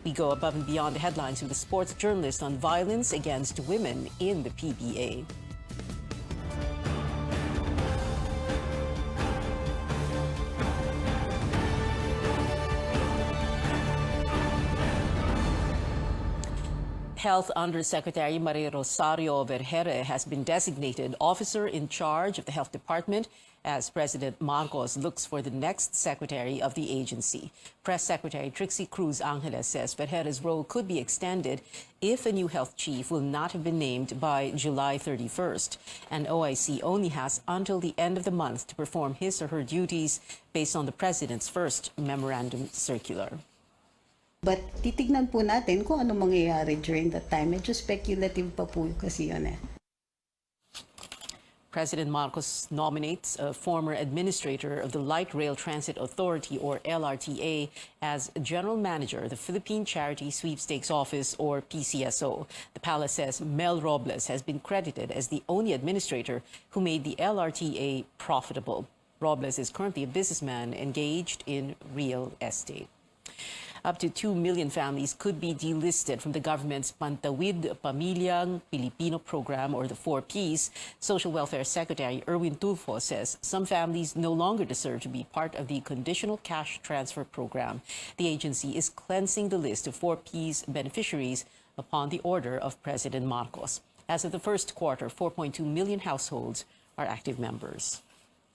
We go above and beyond the headlines with a sports journalist on violence against women in the PBA. Health Undersecretary Maria Rosario Vergere has been designated officer in charge of the Health Department as President Marcos looks for the next secretary of the agency. Press Secretary Trixie Cruz Angeles says Vergere's role could be extended if a new health chief will not have been named by July 31st. And OIC only has until the end of the month to perform his or her duties based on the President's first memorandum circular. But titignan po natin kung ano mangyayari during that time. Medyo speculative pa po kasi yun eh. President Marcos nominates a former administrator of the Light Rail Transit Authority, or LRTA, as general manager of the Philippine Charity Sweepstakes Office, or PCSO. The palace says Mel Robles has been credited as the only administrator who made the LRTA profitable. Robles is currently a businessman engaged in real estate. Up to 2 million families could be delisted from the government's Pantawid Pamilyang Pilipino program, or the 4Ps. Social Welfare Secretary Erwin Tulfo says some families no longer deserve to be part of the conditional cash transfer program. The agency is cleansing the list of 4Ps beneficiaries upon the order of President Marcos. As of the first quarter, 4.2 million households are active members.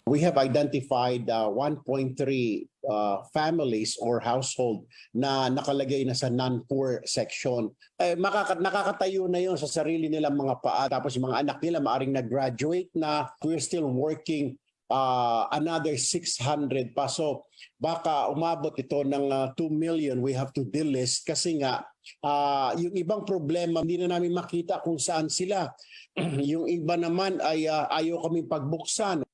We have identified 1.3 families or household na nakalagay na sa non-poor section. Nakakatayo na yun sa sarili nilang mga paa. Tapos yung mga anak nila maaring nag-graduate na. We're still working another 600 pa. So baka umabot ito ng 2 million we have to delist kasi nga yung ibang problema hindi na namin makita kung saan sila. Yung iba naman ay ayaw kaming pagbuksan.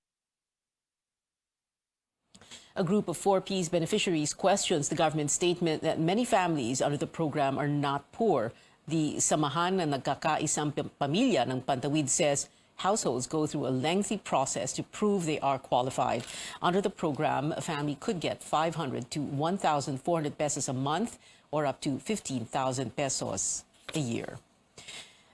A group of 4Ps beneficiaries questions the government's statement that many families under the program are not poor. The Samahan ng Nagkakaisang Pamilya ng Pantawid says households go through a lengthy process to prove they are qualified. Under the program, a family could get 500 to 1,400 pesos a month or up to 15,000 pesos a year.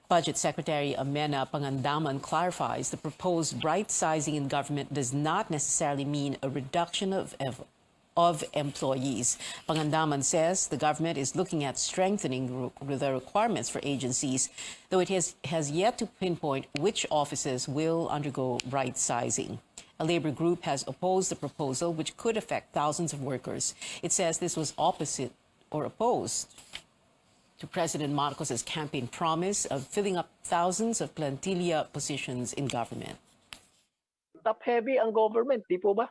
Budget Secretary Amena Pangandaman clarifies the proposed right-sizing in government does not necessarily mean a reduction of employees. Pangandaman says the government is looking at strengthening the requirements for agencies, though it has yet to pinpoint which offices will undergo right-sizing. A labor group has opposed the proposal, which could affect thousands of workers. It says this was opposite or opposed to President Marcos's campaign promise of filling up thousands of plantilla positions in government. Top-heavy ang government, di po ba?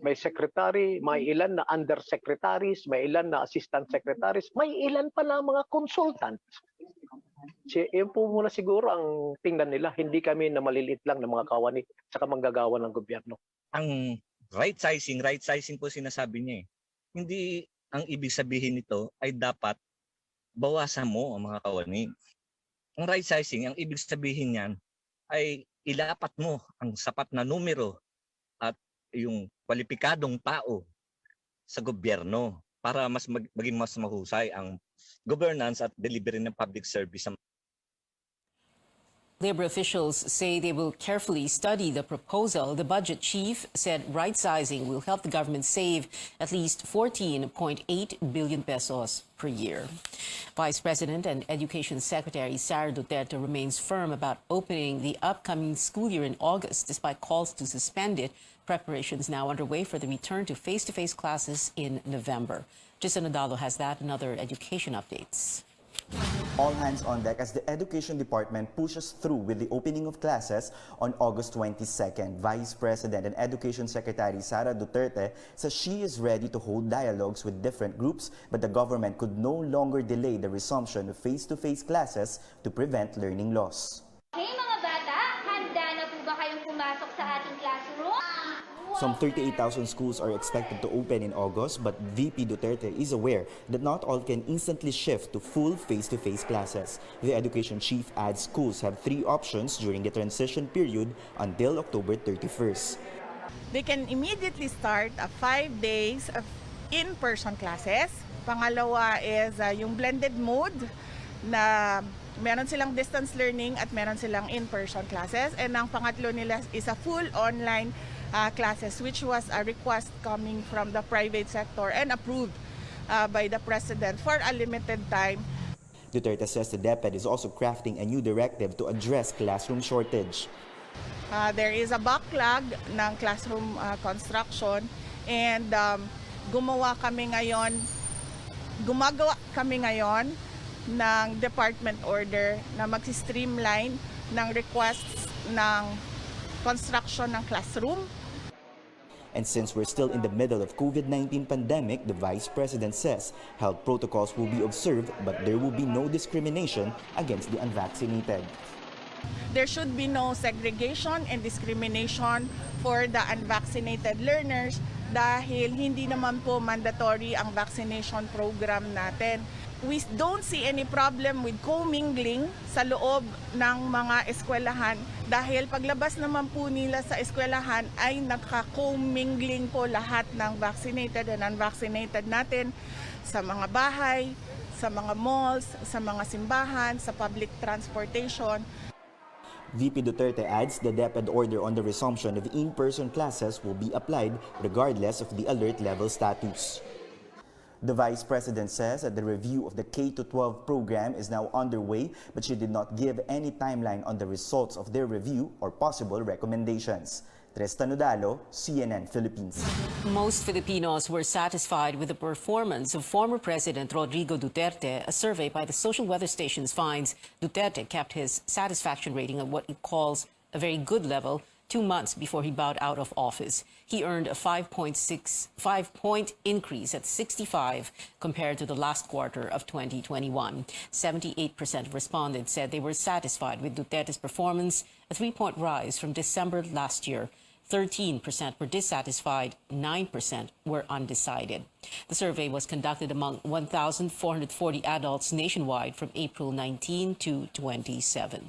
May secretary, may ilan na undersecretaries, may ilan na assistant secretaries, may ilan pa na mga consultants. Yun po muna siguro ang tingnan nila. Hindi kami na maliliit lang ng mga kawani sa manggagawa ng gobyerno. Ang right sizing po sinasabi niya eh. Hindi ang ibig sabihin nito ay dapat bawasan mo ang mga kawani. Ang right sizing, ang ibig sabihin niyan ay ilapat mo ang sapat na numero at yung kwalipikadong tao sa gobyerno para maging mas mahusay ang governance at delivery ng public service. Labor officials say they will carefully study the proposal. The budget chief said right-sizing will help the government save at least 14.8 billion pesos per year. Vice President and Education Secretary Sara Duterte remains firm about opening the upcoming school year in August, despite calls to suspend it. Preparations now underway for the return to face-to-face classes in November. Jason Nadalo has that and other education updates. All hands on deck as the Education Department pushes through with the opening of classes on August 22nd. Vice President and Education Secretary Sara Duterte says she is ready to hold dialogues with different groups, but the government could no longer delay the resumption of face-to-face classes to prevent learning loss. Hey mga bata, handa na po ba kayong pumasok sa ating classroom? Some 38,000 schools are expected to open in August, but VP Duterte is aware that not all can instantly shift to full face-to-face classes. The education chief adds schools have 3 options during the transition period until October 31st. They can immediately start a 5 days of in-person classes. Pangalawa is yung blended mode na meron silang distance learning at meron silang in-person classes. And ang pangatlo nila is a full online classes, which was a request coming from the private sector and approved by the President for a limited time. Duterte says the DepEd is also crafting a new directive to address classroom shortage. There is a backlog ng classroom construction and gumagawa kami ngayon ng department order na mag-streamline ng requests ng construction ng classroom. And since we're still in the middle of COVID-19 pandemic, the Vice President says health protocols will be observed but there will be no discrimination against the unvaccinated. There should be no segregation and discrimination for the unvaccinated learners dahil hindi naman po mandatory ang vaccination program natin. We don't see any problem with commingling sa loob ng mga eskwelahan dahil paglabas naman po nila sa eskwelahan ay naka-commingling po lahat ng vaccinated and unvaccinated natin sa mga bahay, sa mga malls, sa mga simbahan, sa public transportation. VP Duterte adds the DepEd order on the resumption of in-person classes will be applied regardless of the alert level status. The Vice President says that the review of the K-12 program is now underway, but she did not give any timeline on the results of their review or possible recommendations. Tristan Udalo, CNN Philippines. Most Filipinos were satisfied with the performance of former President Rodrigo Duterte. A survey by the social weather stations finds Duterte kept his satisfaction rating at what it calls a very good level 2 months before he bowed out of office. He earned a 5.point increase at 65 compared to the last quarter of 2021. 78% of respondents said they were satisfied with Duterte's performance, a 3-point rise from December last year. 13% were dissatisfied, 9% were undecided. The survey was conducted among 1,440 adults nationwide from April 19 to 27.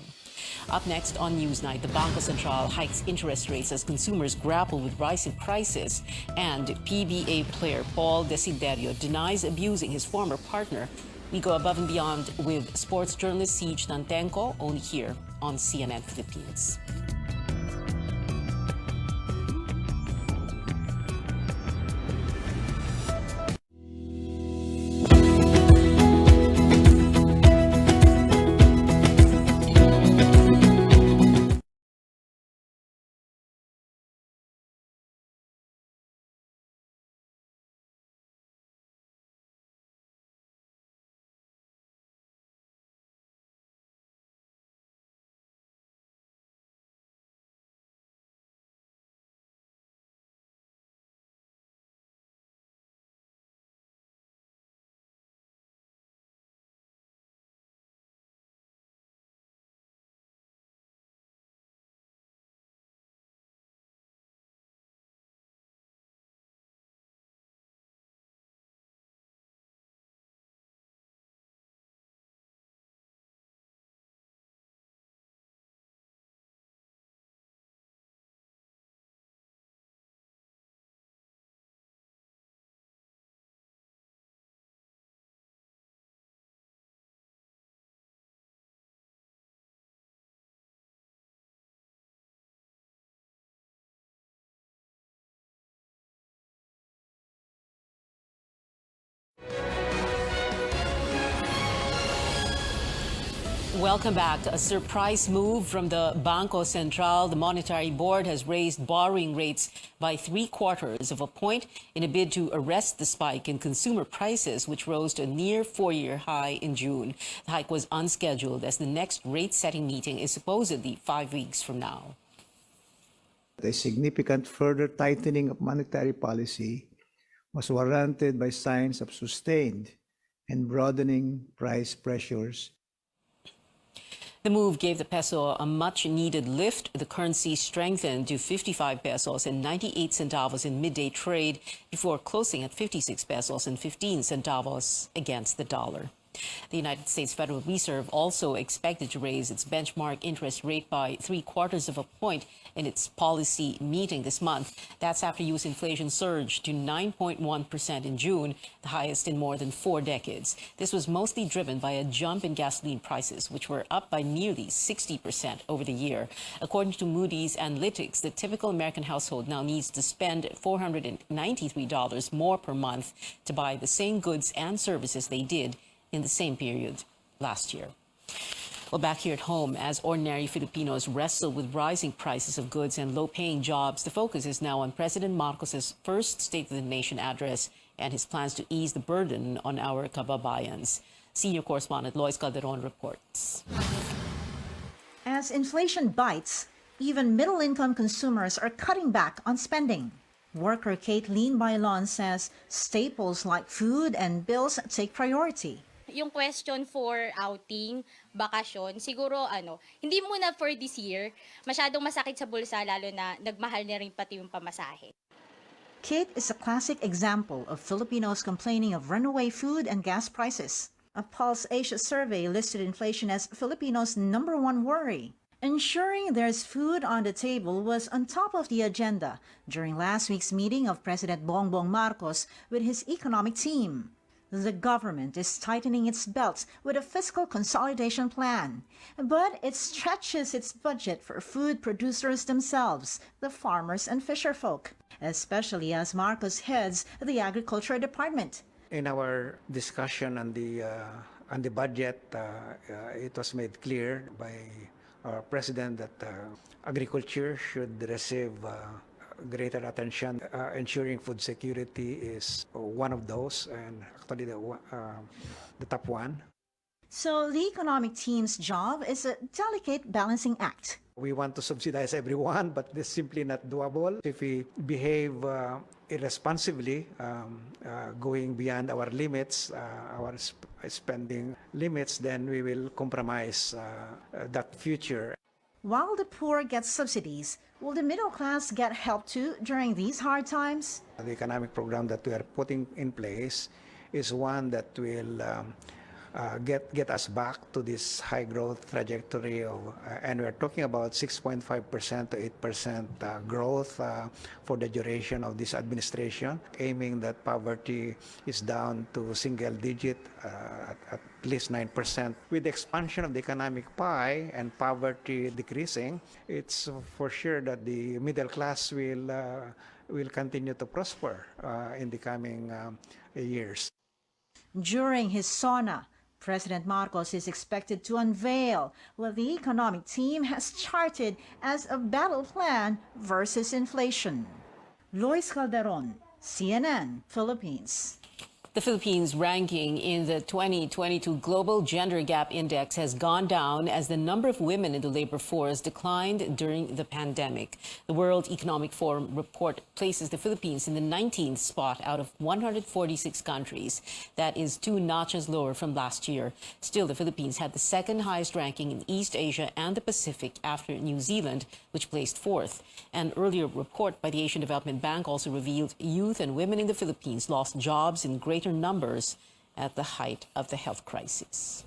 Up next on Newsnight, the Bangko Sentral hikes interest rates as consumers grapple with rising prices, and PBA player Paul Desiderio denies abusing his former partner. We go above and beyond with sports journalist Siege Nantenko, only here on CNN Philippines. Welcome back. A surprise move from the Bangko Sentral. The Monetary Board has raised borrowing rates by 3/4 of a point in a bid to arrest the spike in consumer prices, which rose to a near 4-year high in June. The hike was unscheduled as the next rate-setting meeting is supposedly 5 weeks from now. A significant further tightening of monetary policy was warranted by signs of sustained and broadening price pressures. The move gave the peso a much-needed lift. The currency strengthened to 55 pesos and 98 centavos in midday trade before closing at 56 pesos and 15 centavos against the dollar. The United States Federal Reserve also expected to raise its benchmark interest rate by 0.75 of a point in its policy meeting this month. That's after U.S. inflation surged to 9.1% in June, the highest in more than 4 decades. This was mostly driven by a jump in gasoline prices, which were up by nearly 60% over the year. According to Moody's Analytics, the typical American household now needs to spend $493 more per month to buy the same goods and services they did in the same period last year. Well, back here at home, as ordinary Filipinos wrestle with rising prices of goods and low-paying jobs, the focus is now on President Marcos's first State of the Nation address and his plans to ease the burden on our kababayans. Senior correspondent Lois Calderon reports. As inflation bites, even middle-income consumers are cutting back on spending. Worker Katelyn Bailon says staples like food and bills take priority. Yung question for outing, bakasyon, siguro hindi muna for this year, masyadong masakit sa bulsa lalo na nagmahal na rin pati yung pamasahe. Kate is a classic example of Filipinos complaining of runaway food and gas prices. A Pulse Asia survey listed inflation as Filipinos' #1 worry. Ensuring there's food on the table was on top of the agenda during last week's meeting of President Bongbong Marcos with his economic team. The government is tightening its belts with a fiscal consolidation plan, but it stretches its budget for food producers themselves, the farmers and fisherfolk, especially as Marcos heads the Agriculture Department. In our discussion on the budget, it was made clear by our president that agriculture should receive greater attention. Ensuring food security is one of those, and actually the top one. So the economic team's job is a delicate balancing act. We want to subsidize everyone, but this is simply not doable. If we behave irresponsibly, going beyond our limits, our spending limits, then we will compromise that future. While the poor get subsidies, will the middle class get help too during these hard times? The economic program that we are putting in place is one that will get us back to this high growth trajectory of, and we're talking about 6.5% to 8% growth for the duration of this administration, aiming that poverty is down to single digit, at least 9%. With the expansion of the economic pie and poverty decreasing, it's for sure that the middle class will continue to prosper in the coming years. During his SONA, President Marcos is expected to unveil what the economic team has charted as a battle plan versus inflation. Lois Calderon, CNN, Philippines. The Philippines' ranking in the 2022 Global Gender Gap Index has gone down as the number of women in the labor force declined during the pandemic. The World Economic Forum report places the Philippines in the 19th spot out of 146 countries. That is 2 notches lower from last year. Still, the Philippines had the second highest ranking in East Asia and the Pacific after New Zealand, which placed 4th. An earlier report by the Asian Development Bank also revealed youth and women in the Philippines lost jobs in greater numbers at the height of the health crisis.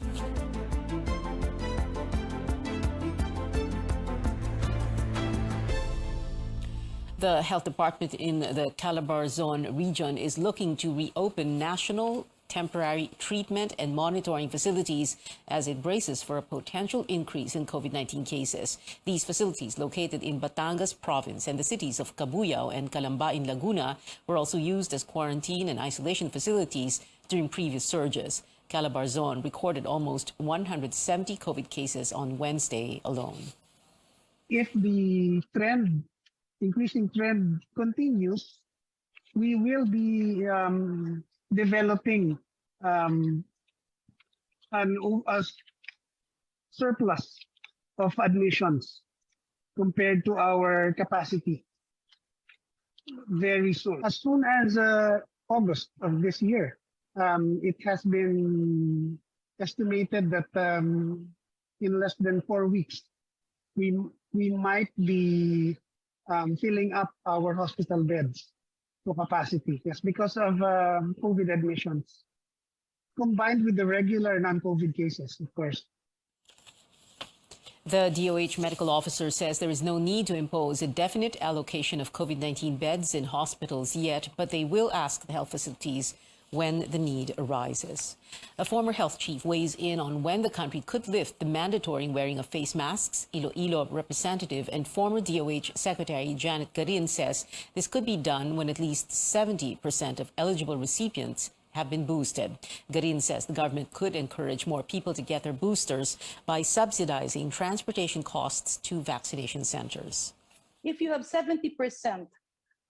The health department in the Calabarzon region is looking to reopen national temporary treatment and monitoring facilities as it braces for a potential increase in COVID-19 cases. These facilities, located in Batangas province and the cities of Cabuyao and Calamba in Laguna, were also used as quarantine and isolation facilities during previous surges. Calabarzon recorded almost 170 COVID cases on Wednesday alone. If the increasing trend continues, we will be developing a surplus of admissions compared to our capacity very soon. As soon as August of this year, it has been estimated that in less than 4 weeks, we might be filling up our hospital beds to capacity. Yes, because of COVID admissions. combined with the regular non-COVID cases, of course. The DOH medical officer says there is no need to impose a definite allocation of COVID-19 beds in hospitals yet, but they will ask the health facilities when the need arises. A former health chief weighs in on when the country could lift the mandatory wearing of face masks. Iloilo representative and former DOH Secretary Janet Garin says this could be done when at least 70% of eligible recipients have been boosted. Garin says the government could encourage more people to get their boosters by subsidizing transportation costs to vaccination centers. If you have 70%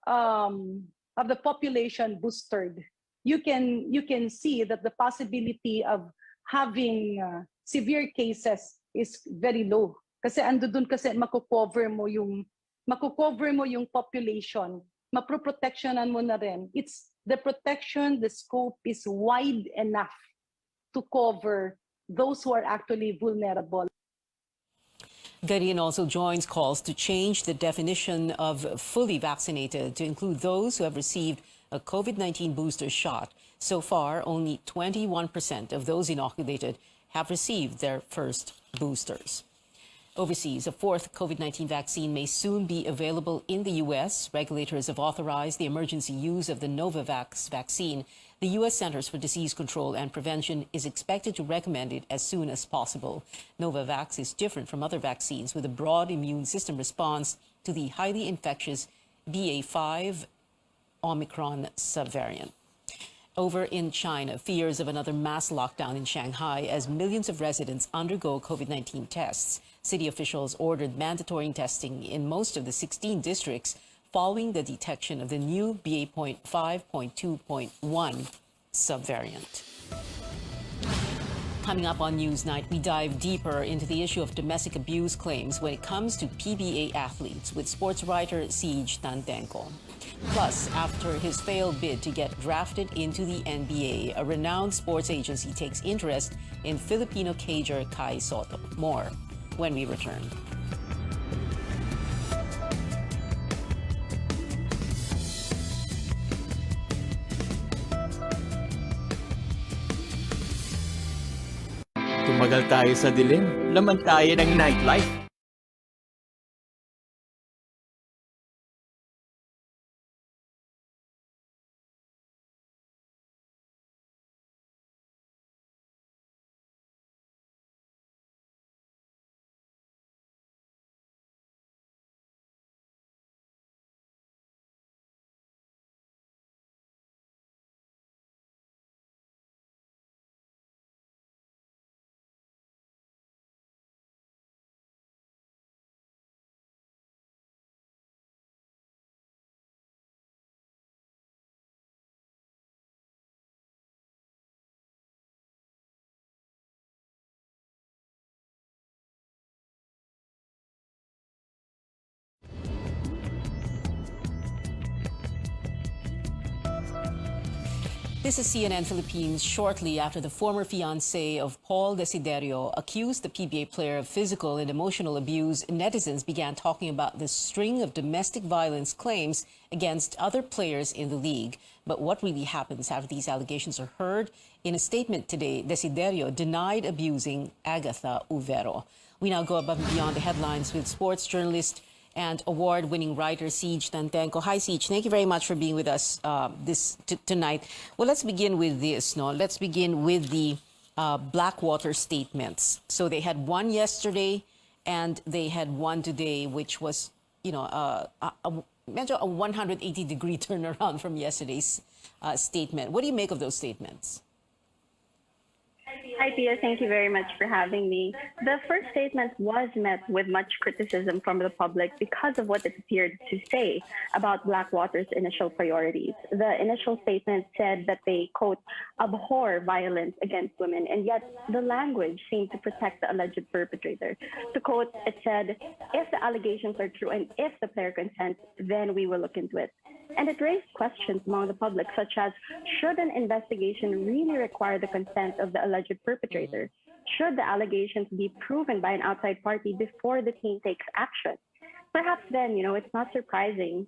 of the population boosted, you can see that the possibility of having severe cases is very low. Kasi ando dun kasi mako-cover mo yung population, maproprotectionan mo na rin. It's the protection, the scope is wide enough to cover those who are actually vulnerable. Garin also joins calls to change the definition of fully vaccinated to include those who have received a COVID-19 booster shot. So far, only 21% of those inoculated have received their first boosters. Overseas, a fourth COVID-19 vaccine may soon be available in the U.S. Regulators have authorized the emergency use of the Novavax vaccine. The U.S. Centers for Disease Control and Prevention is expected to recommend it as soon as possible. Novavax is different from other vaccines with a broad immune system response to the highly infectious BA.5 Omicron subvariant. Over in China, fears of another mass lockdown in Shanghai as millions of residents undergo COVID-19 tests. City officials ordered mandatory testing in most of the 16 districts following the detection of the new BA.5.2.1 subvariant. Coming up on Newsnight, we dive deeper into the issue of domestic abuse claims when it comes to PBA athletes with sports writer Siege Tantenko. Plus, after his failed bid to get drafted into the NBA, a renowned sports agency takes interest in Filipino cager Kai Soto. More when we return. Tumagal tayo sa dilim, laman tayo ng nightlife. This is CNN Philippines. Shortly after the former fiancé of Paul Desiderio accused the PBA player of physical and emotional abuse, netizens began talking about the string of domestic violence claims against other players in the league. But what really happens after these allegations are heard? In a statement today, Desiderio denied abusing Agatha Uvero. We now go above and beyond the headlines with sports journalist and award-winning writer Siege Tantenko. Hi, Siege. Thank you very much for being with us tonight. Well, let's begin with this. Let's begin with the Blackwater statements. So they had one yesterday, and they had one today, which was, a 180-degree turnaround from yesterday's statement. What do you make of those statements? Hi, Pia. Thank you very much for having me. The first statement was met with much criticism from the public because of what it appeared to say about Blackwater's initial priorities. The initial statement said that they, quote, abhor violence against women, and yet the language seemed to protect the alleged perpetrator. To quote, it said, if the allegations are true and if the player consents, then we will look into it. And it raised questions among the public, such as, should an investigation really require the consent of the alleged perpetrator? Should the allegations be proven by an outside party before the team takes action? Perhaps then, it's not surprising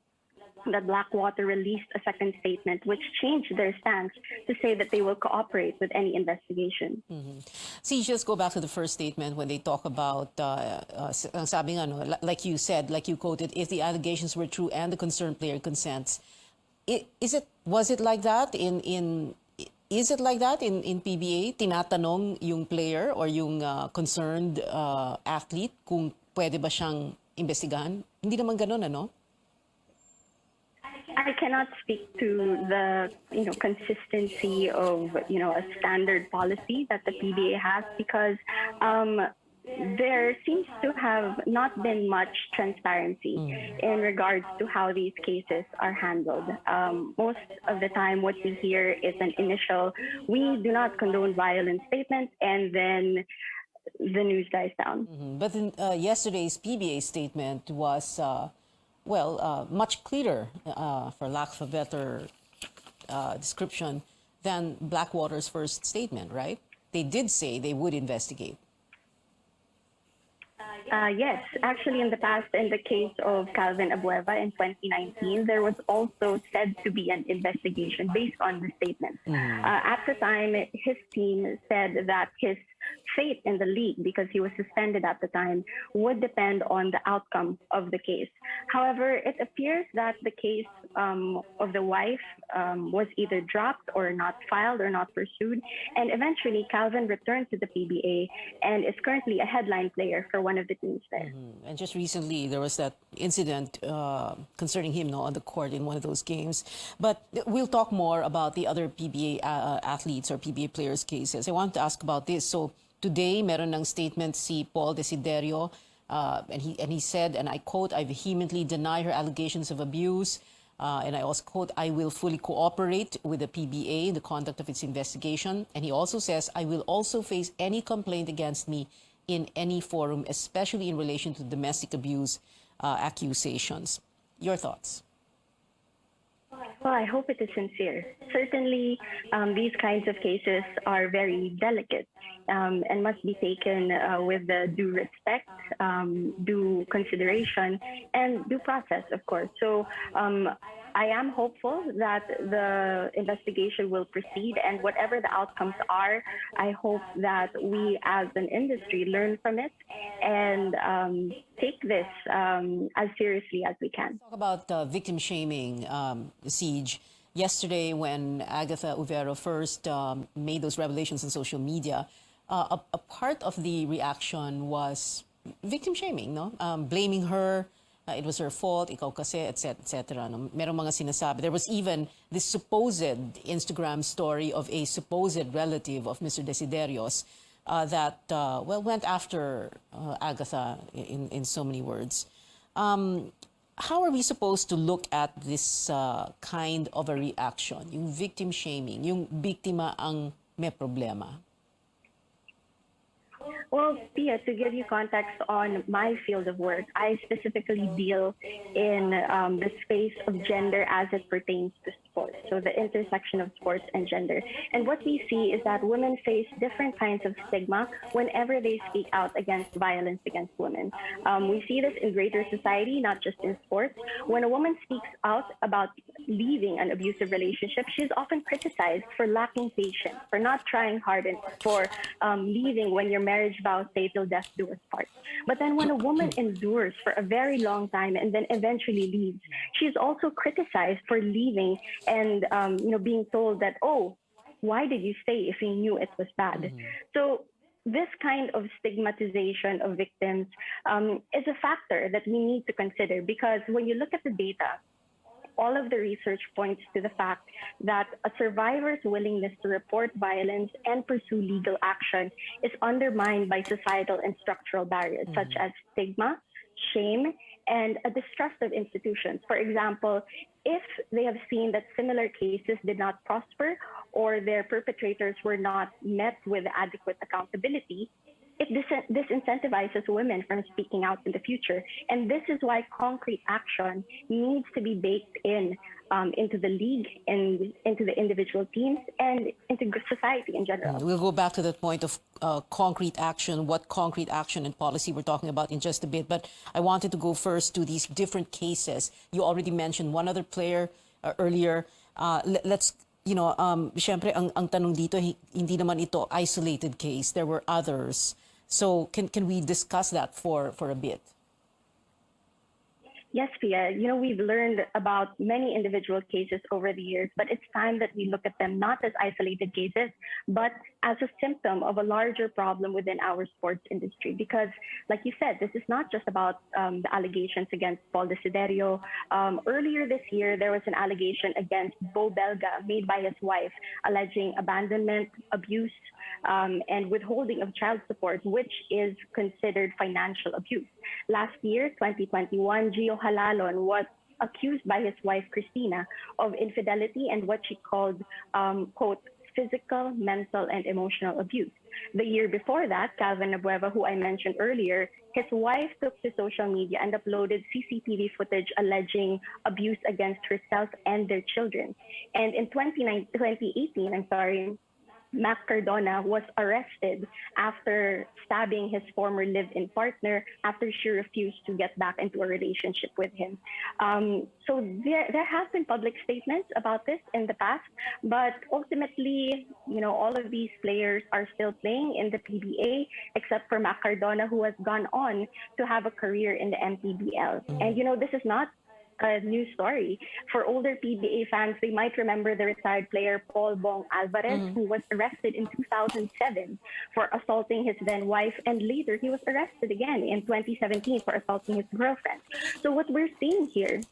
that Blackwater released a second statement which changed their stance to say that they will cooperate with any investigation. See, just go back to the first statement when they talk about, sabi nga, no, like you said, like you quoted, if the allegations were true and the concerned player consents. Was it like that is it like that in PBA? Tinatanong yung player or yung concerned athlete kung pwede ba siyang investigahan? Hindi naman ganun, ano? I cannot speak to the consistency of a standard policy that the PBA has because there seems to have not been much transparency in regards to how these cases are handled. Most of the time what we hear is an initial, we do not condone violence statement, and then the news dies down. But yesterday's PBA statement was, much clearer, for lack of a better description, than Blackwater's first statement, right? They did say they would investigate. Yes, actually in the past, in the case of Calvin Abueva in 2019, there was also said to be an investigation based on the statement. At the time, his team said that his fate in the league, because he was suspended at the time, would depend on the outcome of the case. However, it appears that the case of the wife was either dropped or not filed or not pursued. And eventually, Calvin returned to the PBA and is currently a headline player for one of the teams there. And just recently, there was that incident concerning him on the court in one of those games. But we'll talk more about the other PBA athletes or PBA players' cases. I want to ask about this. So today, meron ng statement si Paul Desiderio, and he said, and I quote, "I vehemently deny her allegations of abuse." And I also quote, "I will fully cooperate with the PBA in the conduct of its investigation." And he also says, "I will also face any complaint against me in any forum, especially in relation to domestic abuse accusations." Your thoughts? Well, I hope it is sincere. Certainly, these kinds of cases are very delicate and must be taken with the due respect, due consideration, and due process, of course. So I am hopeful that the investigation will proceed, and whatever the outcomes are, I hope that we as an industry learn from it and take this as seriously as we can. Talk about victim shaming, Siege. Yesterday, when Agatha Uvero first made those revelations on social media, a part of the reaction was victim shaming, no? Blaming her. It was her fault, ikaw kasi, etc. No? Merong mga sinasabi. There was even this supposed Instagram story of a supposed relative of Mr. Desiderio's that went after Agatha in so many words. How are we supposed to look at this kind of a reaction? Yung victim shaming, yung biktima ang may problema. Well, Pia, to give you context on my field of work, I specifically deal in the space of gender as it pertains to sports, so the intersection of sports and gender. And what we see is that women face different kinds of stigma whenever they speak out against violence against women. We see this in greater society, not just in sports. When a woman speaks out about leaving an abusive relationship, she is often criticized for lacking patience, for not trying hard, and for leaving when your marriage vows say till death do us part. But then when a woman endures for a very long time and then eventually leaves, she's also criticized for leaving and being told that, oh, why did you stay if you knew it was bad? So this kind of stigmatization of victims is a factor that we need to consider, because when you look at the data, all of the research points to the fact that a survivor's willingness to report violence and pursue legal action is undermined by societal and structural barriers such as stigma, shame, and a distrust of institutions. For example, if they have seen that similar cases did not prosper or their perpetrators were not met with adequate accountability, it disincentivizes women from speaking out in the future. And this is why concrete action needs to be baked in into the league and into the individual teams and into society in general. We'll go back to that point of concrete action, what concrete action and policy we're talking about in just a bit. But I wanted to go first to these different cases. You already mentioned one other player earlier. Let's, syempre, ang tanong dito, hindi naman ito isolated case. There were others. So can we discuss that for a bit? Yes, Pia. We've learned about many individual cases over the years, but it's time that we look at them not as isolated cases, but as a symptom of a larger problem within our sports industry. Because, like you said, this is not just about the allegations against Paul Desiderio. Earlier this year, there was an allegation against Bo Belga made by his wife, alleging abandonment, abuse, and withholding of child support, which is considered financial abuse. Last year, 2021, Gio Halalon was accused by his wife, Christina, of infidelity and what she called, quote, physical, mental, and emotional abuse. The year before that, Calvin Abueva, who I mentioned earlier, his wife took to social media and uploaded CCTV footage alleging abuse against herself and their children. And in 2018, Mac Cardona was arrested after stabbing his former live-in partner after she refused to get back into a relationship with him. So there have been public statements about this in the past, but ultimately, all of these players are still playing in the PBA, except for Mac Cardona, who has gone on to have a career in the MPBL. And this is not a new story. For older PBA fans, they might remember the retired player Paul Bong Alvarez, who was arrested in 2007 for assaulting his then wife, and later he was arrested again in 2017 for assaulting his girlfriend. So what we're seeing here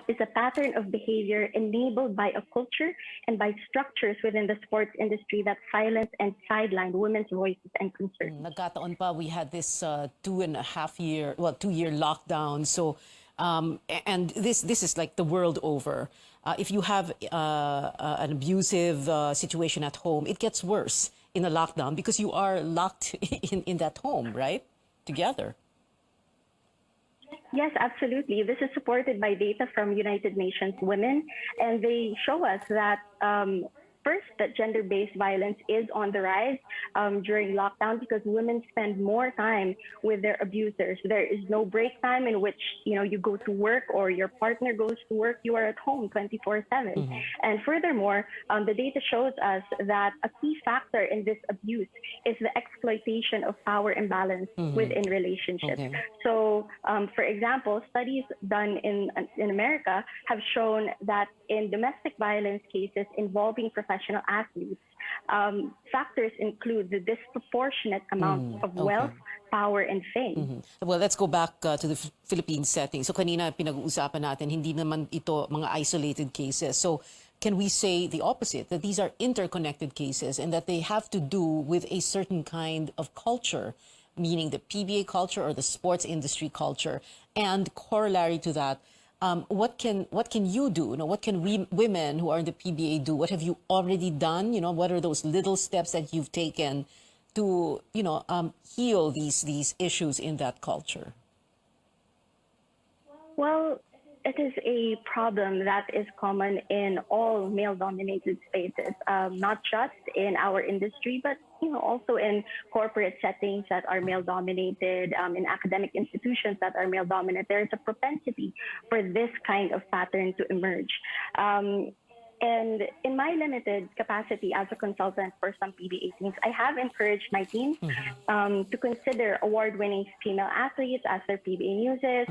is a pattern of behavior enabled by a culture and by structures within the sports industry that silence and sideline women's voices and concerns. Nagkataon pa, we had this 2.5 year lockdown. So and this is like the world over. If you have an abusive situation at home, it gets worse in a lockdown because you are locked in that home, right? Together. Yes, absolutely. This is supported by data from United Nations Women, and they show us that first, that gender-based violence is on the rise during lockdown because women spend more time with their abusers. There is no break time in which you go to work or your partner goes to work. You are at home 24/7. And furthermore, the data shows us that a key factor in this abuse is the exploitation of power imbalance within relationships. So, for example, studies done in America have shown that in domestic violence cases involving professional athletes, factors include the disproportionate amount of wealth, power, and fame. Well, let's go back to the Philippine setting. So kanina pinag-uusapan natin, hindi naman ito mga isolated cases. So can we say the opposite, that these are interconnected cases and that they have to do with a certain kind of culture, meaning the PBA culture or the sports industry culture? And corollary to that, what can you do? What can women who are in the PBA do? What have you already done? What are those little steps that you've taken to heal these issues in that culture? Well, it is a problem that is common in all male-dominated spaces, not just in our industry, but also in corporate settings that are male-dominated, in academic institutions that are male-dominated. There is a propensity for this kind of pattern to emerge. And in my limited capacity as a consultant for some PBA teams, I have encouraged my team to consider award-winning female athletes as their PBA muses,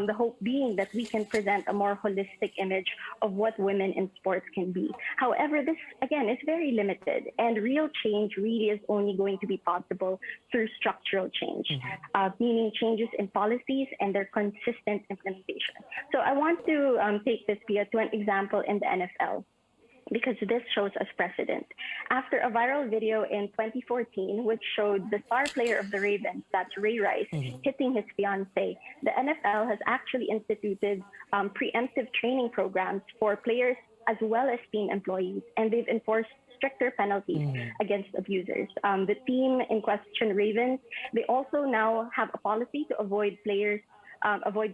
the hope being that we can present a more holistic image of what women in sports can be. However, this, again, is very limited, and real change really is only going to be possible through structural change, meaning changes in policies and their consistent implementation. So I want to take this, Pia, to an example in the NFL, because this shows us precedent. After a viral video in 2014, which showed the star player of the Ravens, that's Ray Rice, hitting his fiancée, the NFL has actually instituted preemptive training programs for players as well as team employees, and they've enforced stricter penalties against abusers. The team in question, Ravens, they also now have a policy to avoid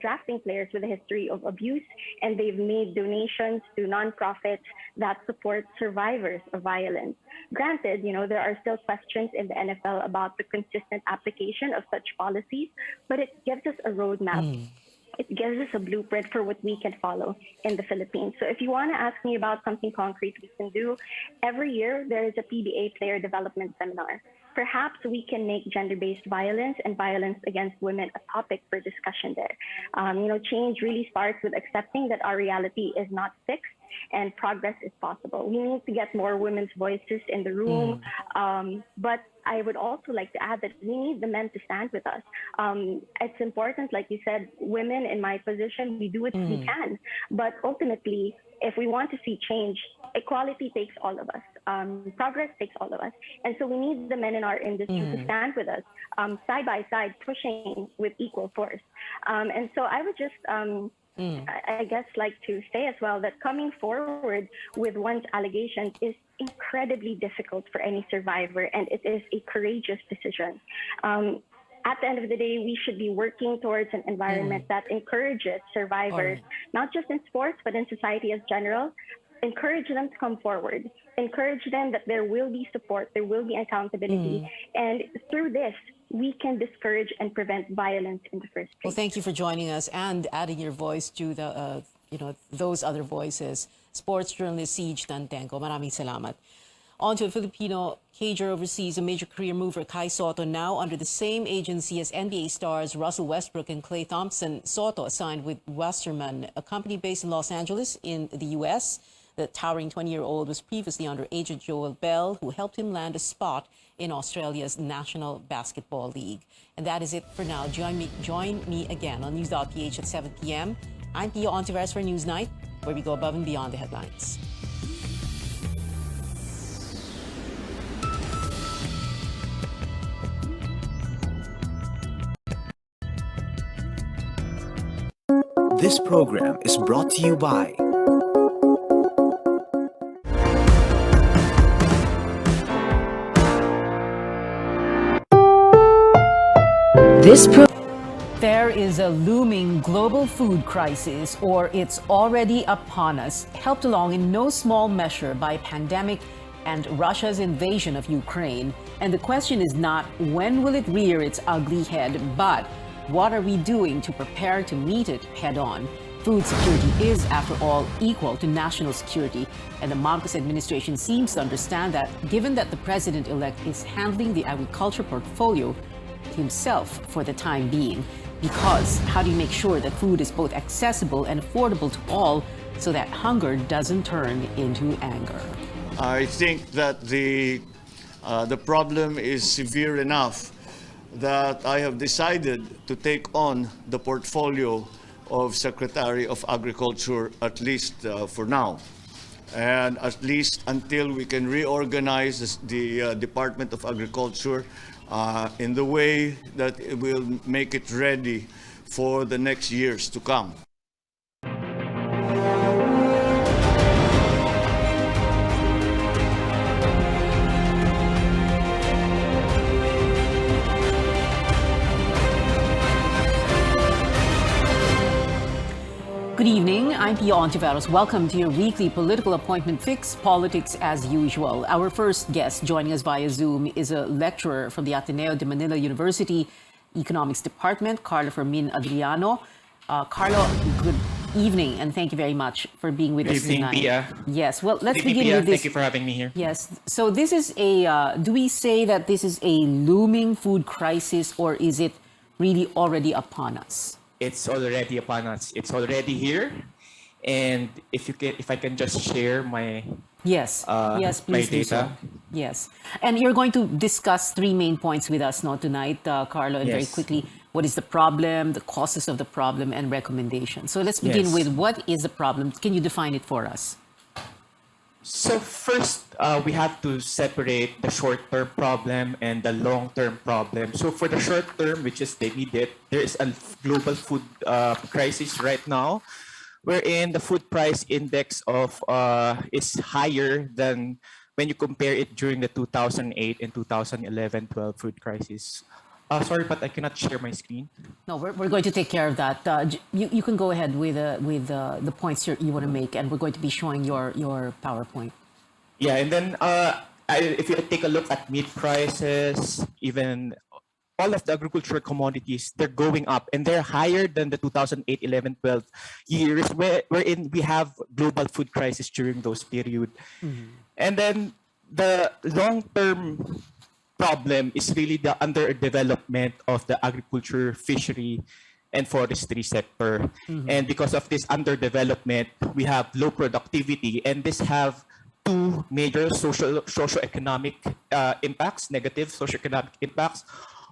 drafting players with a history of abuse, and they've made donations to nonprofits that support survivors of violence. Granted, there are still questions in the NFL about the consistent application of such policies, but it gives us a roadmap. It gives us a blueprint for what we can follow in the Philippines. So if you want to ask me about something concrete we can do, every year there is a PBA player development seminar. Perhaps we can make gender-based violence and violence against women a topic for discussion there. Change really starts with accepting that our reality is not fixed and progress is possible. We need to get more women's voices in the room, but I would also like to add that we need the men to stand with us. It's important, like you said, women in my position, we do what we can, but ultimately, if we want to see change, equality takes all of us. Progress takes all of us. And so we need the men in our industry to stand with us, side by side, pushing with equal force. And so I would just, I guess, like to say as well that coming forward with one's allegations is incredibly difficult for any survivor, and it is a courageous decision. At the end of the day, we should be working towards an environment that encourages survivors, not just in sports, but in society as general. Encourage them to come forward. Encourage them that there will be support, there will be accountability. And through this, we can discourage and prevent violence in the first place. Well, thank you for joining us and adding your voice to the, those other voices. Sports journalist Siege Tantenko, maraming salamat. On to a Filipino cager overseas, a major career move for Kai Soto, now under the same agency as NBA stars Russell Westbrook and Klay Thompson. Soto signed with Wasserman, a company based in Los Angeles in the U.S. The towering 20-year-old was previously under agent Joel Bell, who helped him land a spot in Australia's National Basketball League. And that is it for now. Join me again on News.ph at 7 p.m. I'm Pio Ontiveros for Newsnight, where we go above and beyond the headlines. This program is brought to you by There is a looming global food crisis, or it's already upon us, helped along in no small measure by pandemic and Russia's invasion of Ukraine. And the question is not when will it rear its ugly head, but what are we doing to prepare to meet it head on? Food security is, after all, equal to national security, and the Marcos administration seems to understand that, given that the president-elect is handling the agriculture portfolio himself for the time being. Because how do you make sure that food is both accessible and affordable to all so that hunger doesn't turn into anger? I think that the problem is severe enough that I have decided to take on the portfolio of Secretary of Agriculture, at least for now, and at least until we can reorganize the Department of Agriculture in the way that it will make it ready for the next years to come. Good evening, I'm Pio Ontiveros. Welcome to your weekly political appointment fix, politics as usual. Our first guest joining us via Zoom is a lecturer from the Ateneo de Manila University Economics Department, Carlo Fermin Adriano. Carlo, good evening, and thank you very much for being with us tonight. Good evening, Pia. Yes, well, let's Good evening, begin Pia. with this. Thank you for having me here. Yes, so this is a, do we say that this is a looming food crisis, or is it really already upon us? It's already upon us. It's already here. And if I can just share my yes, my please do data. so. Yes, and you're going to discuss three main points with us now tonight, Carlo, and very Yes. quickly, what is the problem, the causes of the problem, and recommendations. So let's begin Yes. with what is the problem? Can you define it for us? So first, we have to separate the short-term problem and the long-term problem. So for the short-term, which is the immediate, there is a global food crisis right now, wherein the food price index of is higher than when you compare it during the 2008 and 2011-12 food crisis. Sorry, but I cannot share my screen. No, we're going to take care of that. You can go ahead with the points you want to make, and we're going to be showing your PowerPoint. Yeah, and then if you take a look at meat prices, even all of the agricultural commodities, they're going up, and they're higher than the 2008, 11, 12 years wherein we have global food crisis during those period. And then the long-term problem is really the underdevelopment of the agriculture, fishery, and forestry sector. And because of this underdevelopment, we have low productivity, and this have two major socio-economic impacts, negative socio-economic impacts.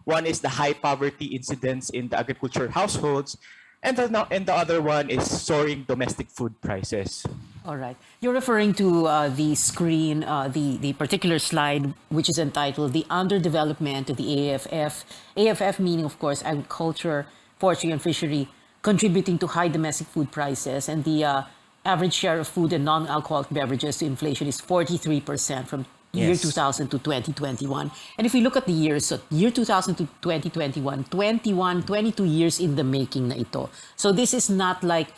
One is the high poverty incidence in the agriculture households, and the other one is soaring domestic food prices. All right. You're referring to the screen, the particular slide, which is entitled The Underdevelopment of the AFF. AFF meaning, of course, agriculture, forestry, and fishery, contributing to high domestic food prices. And the average share of food and non-alcoholic beverages to inflation is 43% from year 2000 to 2021. And if we look at the years, so year 2000 to 2021, 22 years in the making na ito. So this is not like,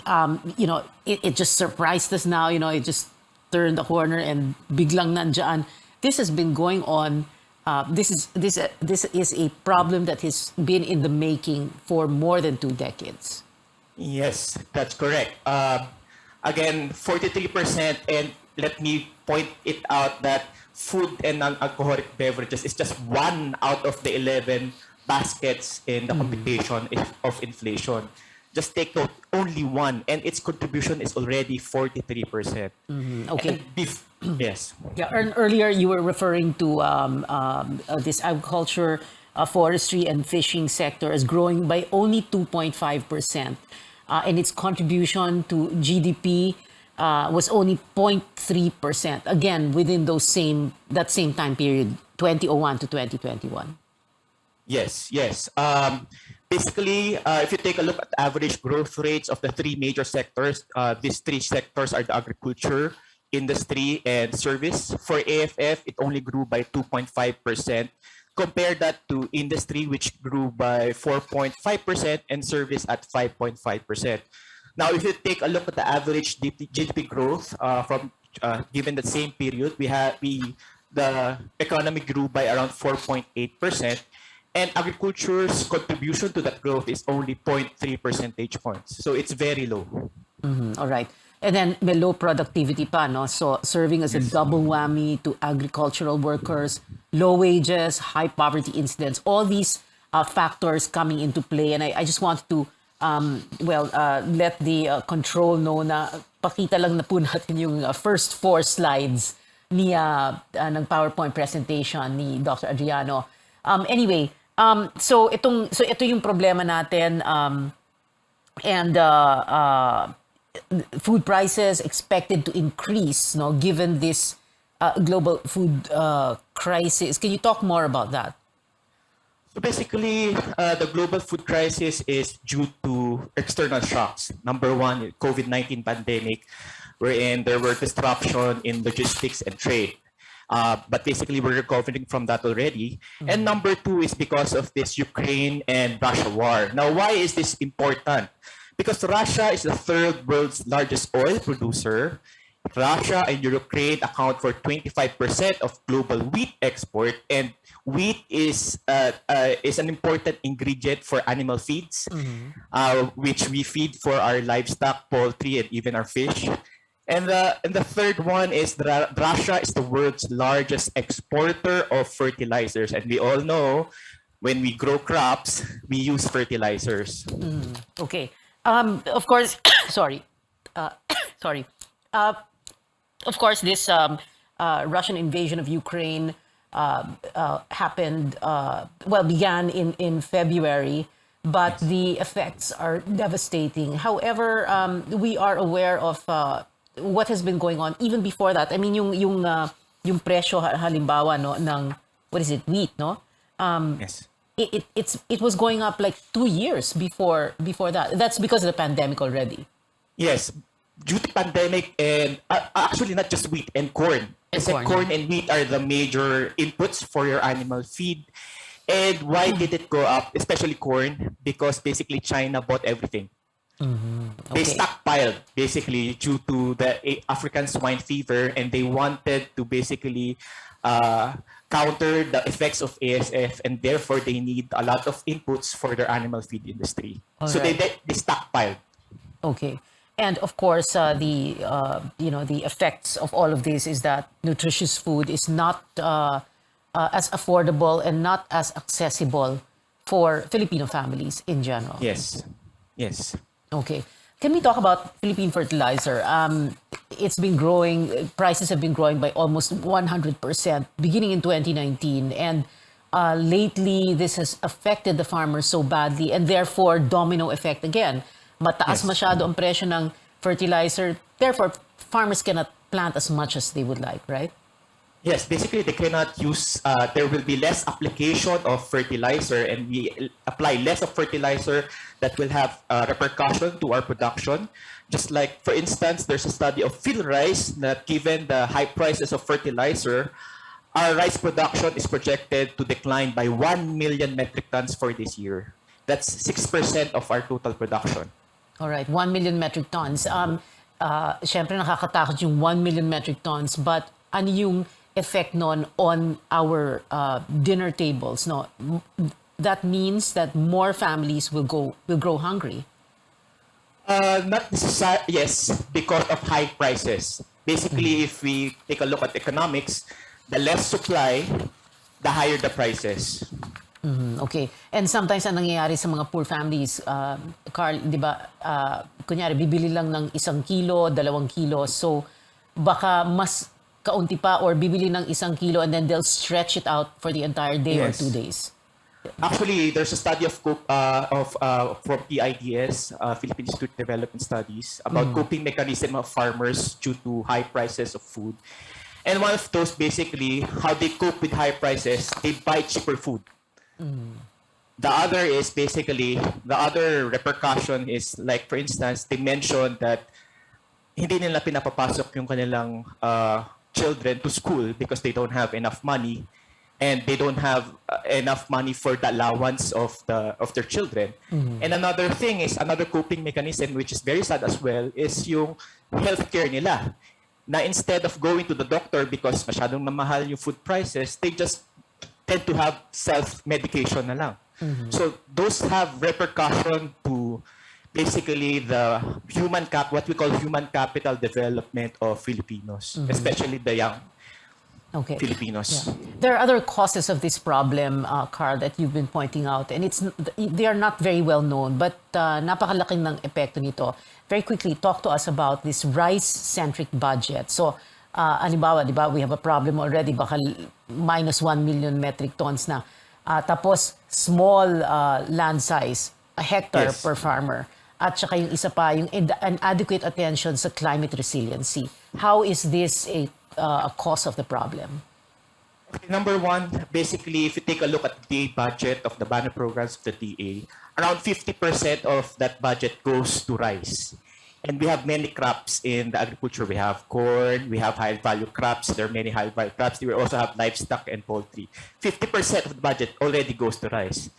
it just surprised us now, it just turned the corner and biglang nandiyan. This has been going on. This is a problem that has been in the making for more than 2 decades. Yes, that's correct. Again, 43%, and let me point it out that food and non-alcoholic beverages is just 1 out of the 11 baskets in the computation of inflation. Just take note, only 1, and its contribution is already 43%. Okay. Yes. Yeah. Earlier, you were referring to this agriculture, forestry, and fishing sector as growing by only 2.5%, and its contribution to GDP was only 0.3%. Again, within that same time period, 2001 to 2021. Yes. Basically, if you take a look at average growth rates of the 3 major sectors, these 3 sectors are the agriculture, industry, and service. For AFF, it only grew by 2.5%. Compare that to industry, which grew by 4.5%, and service at 5.5%. Now, if you take a look at the average GDP growth from given the same period, the economy grew by around 4.8%. And agriculture's contribution to that growth is only 0.3 percentage points. So it's very low. All right. And then may low productivity pa, no? So serving as a double whammy to agricultural workers, low wages, high poverty incidence, all these factors coming into play. And I just want to, let the control know na pakita lang na po natin yung first 4 slides ng PowerPoint presentation ni Dr. Adriano. Anyway, so ito yung problema natin, and food prices expected to increase, no, given this global food crisis. Can you talk more about that? So basically, the global food crisis is due to external shocks. Number 1, COVID-19 pandemic, wherein there were disruption in logistics and trade. But basically, we're recovering from that already. And number 2 is because of this Ukraine and Russia war. Now, why is this important? Because Russia is the 3rd world's largest oil producer. Russia and Ukraine account for 25% of global wheat export, and wheat is an important ingredient for animal feeds, which we feed for our livestock, poultry, and even our fish. And the third one is that Russia is the world's largest exporter of fertilizers. And we all know when we grow crops, we use fertilizers. Okay. Of course, sorry. Of course, this Russian invasion of Ukraine began in February, but the effects are devastating. However, we are aware of what has been going on even before that. I mean, yung presyo halimbawa, no, ng what is it, wheat, no? Yes. It was going up like 2 years before that. That's because of the pandemic already. Yes, due to pandemic and actually not just wheat and corn. Kasi corn, corn and wheat are the major inputs for your animal feed. And why did it go up, especially corn? Because basically China bought everything. They stockpiled basically due to the African swine fever, and they wanted to basically counter the effects of ASF, and therefore they need a lot of inputs for their animal feed industry. So they stockpiled. Okay. And of course, the effects of all of this is that nutritious food is not as affordable and not as accessible for Filipino families in general. Yes. Yes. Okay. Can we talk about Philippine fertilizer? It's been growing, prices have been growing by almost 100% beginning in 2019. And lately, this has affected the farmers so badly, and therefore, domino effect again. Mataas masyado ang presyo ng fertilizer. Therefore, farmers cannot plant as much as they would like, right? Yes, basically they cannot use, there will be less application of fertilizer, and we apply less of fertilizer that will have repercussion to our production. Just like, for instance, there's a study of PhilRice that given the high prices of fertilizer, our rice production is projected to decline by 1 million metric tons for this year. That's 6% of our total production. All right, 1 million metric tons. Siyempre nakakatakot yung 1 million metric tons, but ano yung effect nun on our dinner tables? No, that means that more families will grow hungry. Not necessarily, yes, because of high prices. Basically, if we take a look at economics, the less supply, the higher the prices. Okay. And sometimes ang nangyayari sa mga poor families, Carl, di ba, kunyari, bibili lang ng 1 kilo, 2 kilo, so baka mas kaunti pa or bibili ng 1 kilo and then they'll stretch it out for the entire day or 2 days. Actually, there's a study from PIDS, Philippine Institute of Development Studies, about coping mechanism of farmers due to high prices of food. And one of those, basically, how they cope with high prices, they buy cheaper food. The other is basically, the other repercussion is, like, for instance, they mentioned that hindi nila pinapapasok yung kanilang children to school because they don't have enough money, and they don't have enough money for the allowance of their children. And another thing is, another coping mechanism, which is very sad as well, is yung healthcare nila. Na instead of going to the doctor because masyadong mamahal yung food prices, they just tend to have self-medication na lang. So those have repercussion to basically the what we call human capital development of Filipinos, especially the young Filipinos. Yeah. There are other causes of this problem, Carl, that you've been pointing out, and they are not very well known, but napakalaking ng epekto nito. Very quickly, talk to us about this rice-centric budget. So, halimbawa, di ba, we have a problem already, baka minus 1 million metric tons na. Tapos, small land size, a hectare per farmer. At saka yung isa pa, yung inadequate attention sa climate resiliency. How is this a cause of the problem? Number one, basically, if you take a look at the budget of the banner programs of the DA, around 50% of that budget goes to rice. And we have many crops in the agriculture. We have corn, we have high-value crops. There are many high-value crops. We also have livestock and poultry. 50% of the budget already goes to rice.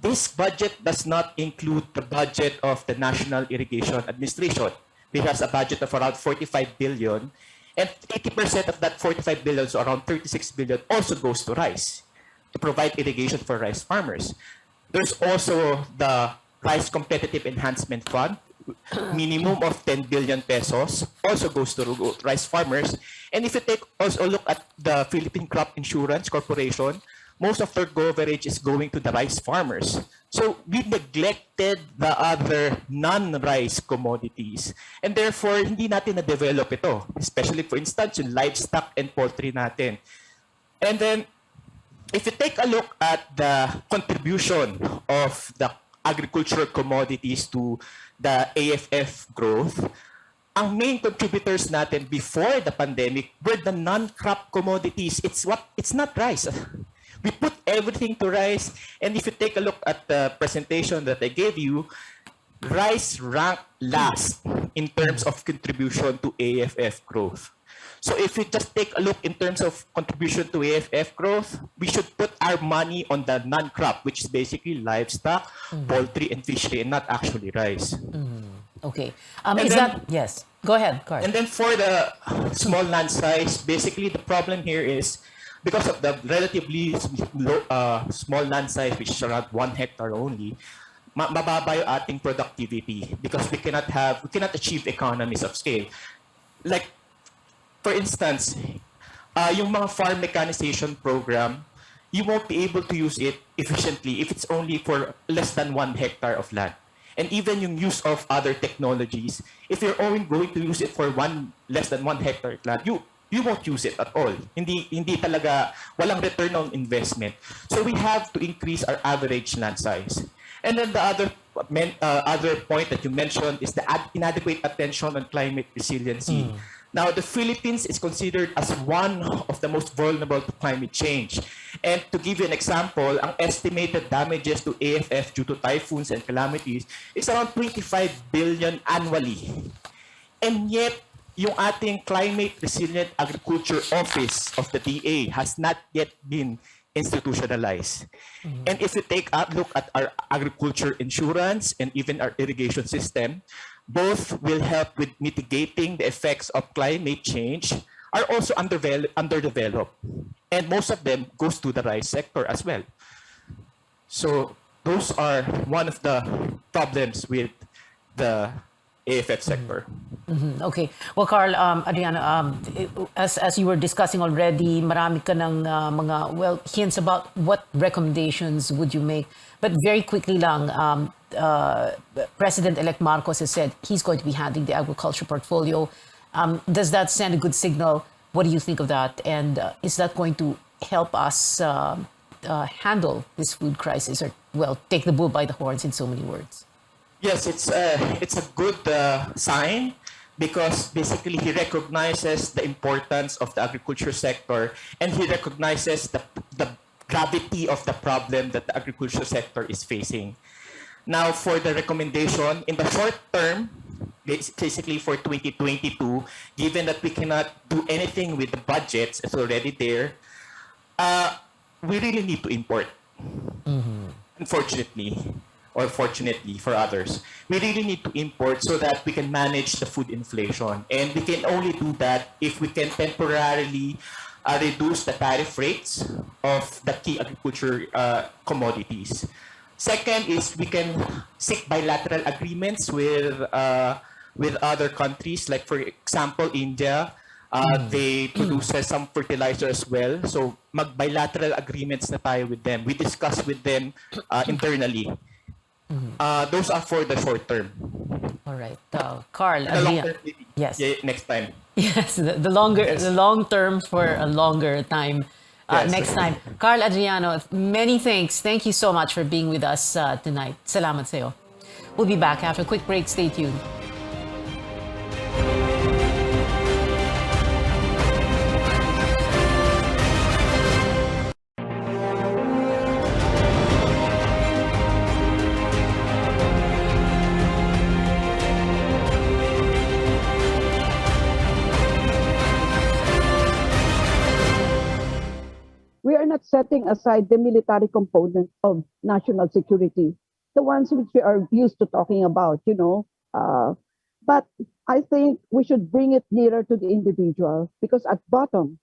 This budget does not include the budget of the National Irrigation Administration, which has a budget of around 45 billion. And 80% of that 45 billion, so around 36 billion, also goes to rice, to provide irrigation for rice farmers. There's also the Rice Competitive Enhancement Fund, minimum of 10 billion pesos, also goes to rice farmers. And if you take also a look at the Philippine Crop Insurance Corporation, most of their coverage is going to the rice farmers. So we neglected the other non-rice commodities. And therefore, hindi natin na-develop ito. Especially, for instance, yung livestock and poultry natin. And then, if you take a look at the contribution of the agricultural commodities to the AFF growth, ang main contributors natin before the pandemic were the non-crop commodities. It's not rice. We put everything to rice, and if you take a look at the presentation that I gave you, rice ranked last in terms of contribution to AFF growth. So if we just take a look in terms of contribution to AFF growth, we should put our money on the non-crop, which is basically livestock, poultry, and fishery, and not actually rice. Okay. Yes. Go ahead, Carl. And then for the small land size, basically the problem here is because of the relatively small land size, which is around 1 hectare only, mababa yung ating productivity because we cannot achieve economies of scale. Like, for instance, yung mga farm mechanization program, you won't be able to use it efficiently if it's only for less than 1 hectare of land. And even yung use of other technologies, if you're only going to use it for less than 1 hectare land, you won't use it at all. Hindi talaga, walang return on investment. So we have to increase our average land size. And then the other point that you mentioned is the inadequate attention on climate resiliency. Now, the Philippines is considered as one of the most vulnerable to climate change. And to give you an example, ang estimated damages to AFF due to typhoons and calamities is around 25 billion annually. And yet, yung ating Climate Resilient Agriculture Office of the DA has not yet been institutionalized. And if you take a look at our agriculture insurance and even our irrigation system, both will help with mitigating the effects of climate change, are also underdeveloped. And most of them goes to the rice sector as well. So those are one of the problems with the AFF sector. Okay. Well, Carl, Adriano, as you were discussing already, marami ka ng mga, hints about what recommendations would you make. But very quickly lang, President-elect Marcos has said he's going to be handling the agriculture portfolio. Does that send a good signal? What do you think of that? And is that going to help us handle this food crisis, or, take the bull by the horns in so many words? Yes, it's a good sign because basically he recognizes the importance of the agriculture sector and he recognizes the gravity of the problem that the agriculture sector is facing. Now, for the recommendation, in the short term, basically for 2022, given that we cannot do anything with the budgets, it's already there, we really need to import. Unfortunately, or fortunately for others, we really need to import so that we can manage the food inflation. And we can only do that if we can temporarily reduce the tariff rates of the key agriculture commodities. Second is we can seek bilateral agreements with other countries, like for example, India. They produce some fertilizer as well. So mag-bilateral agreements na tayo with them. We discuss with them internally. Those are for the short term. All right. Carl, the long term, yes. Next time. Yes, the long term for a longer time. Next time. Carl Adriano, many thanks. Thank you so much for being with us tonight. Salamat sa'yo. We'll be back after a quick break. Stay tuned. We are not setting aside the military component of national security, the ones which we are used to talking about, but I think we should bring it nearer to the individual, because at bottom,